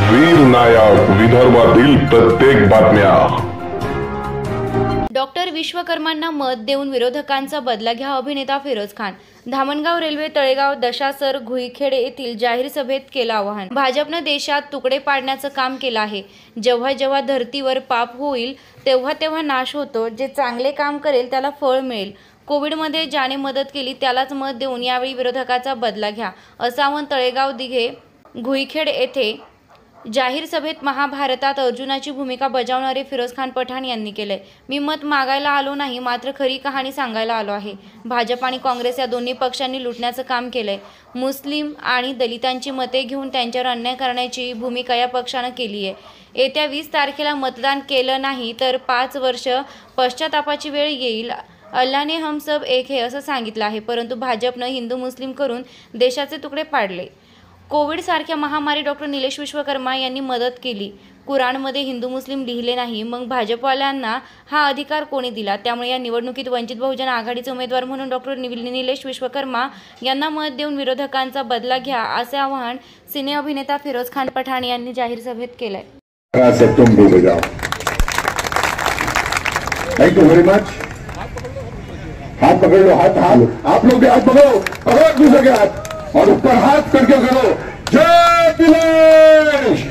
वीर नायक विदर्भातील प्रत्येक बातम्या। डॉक्टर विश्वकर्मांना मत देऊन विरोधकांचा बदला घ्या, अभिनेता फिरोज खान। धामणगाव रेल्वे तळेगाव दशासर घुईखेडे येथील जाहीर सभेत केलं आवाहन। भाजपनं देशात तुकडे पाडण्याचं काम केलं आहे। जेव्हा जेव्हा धर्तीवर पाप होईल तेव्हा तेव्हा नाश होतो। जे चांगले काम करेल त्याला फळ मिळेल। कोविडमध्ये ज्याने मदत केली त्यालाच मत देऊन यावेळी विरोधकाचा बदला घ्या, असं आवाहन तळेगाव दिघे घुईखेड येथे जाहीर सभेत महाभारतात अर्जुनाची भूमिका बजावणारे फिरोज खान पठाण यांनी केले। मी मत मागायला आलो नाही, मात्र खरी कहाणी सांगायला आलो आहे। भाजप आणि काँग्रेस या दोन्ही पक्षांनी लुटण्याचं काम केलंय। मुस्लिम आणि दलितांची मते घेऊन त्यांच्यावर अन्याय करण्याची भूमिका या पक्षानं केली आहे। येत्या 20 तारखेला मतदान केलं नाही तर 5 वर्ष पश्चातापाची वेळ येईल। अल्लाने हम सब एक है असं सांगितलं आहे, परंतु भाजपनं हिंदू मुस्लिम करून देशाचे तुकडे पाडले। कोविड सारख्या महामारी डॉक्टर निलेश विश्वकर्मा यांनी मदत केली। कुराणमध्ये हिंदू मुस्लिम लिहिले नाही, मग भाजपवाल्यांना हा अधिकार कोणी दिला? त्यामुळे या निवडणुकीत वंचित बहुजन आघाडीचे उमेदवार म्हणून डॉक्टर निलेश विश्वकर्मा यांना मत देऊन विरोधकांचा बदला घ्या, असे आवाहन सिने अभिनेता फिरोज खान पठाण यांनी जाहीर सभेत केलंय। Thank you very much. हाथ पकड़ लो, हाथ हाथ आप लोग भी हाथ पकड़ो, पकड़ो दूसरे के हाथ और ऊपर हाथ करके करो जय दिनेश।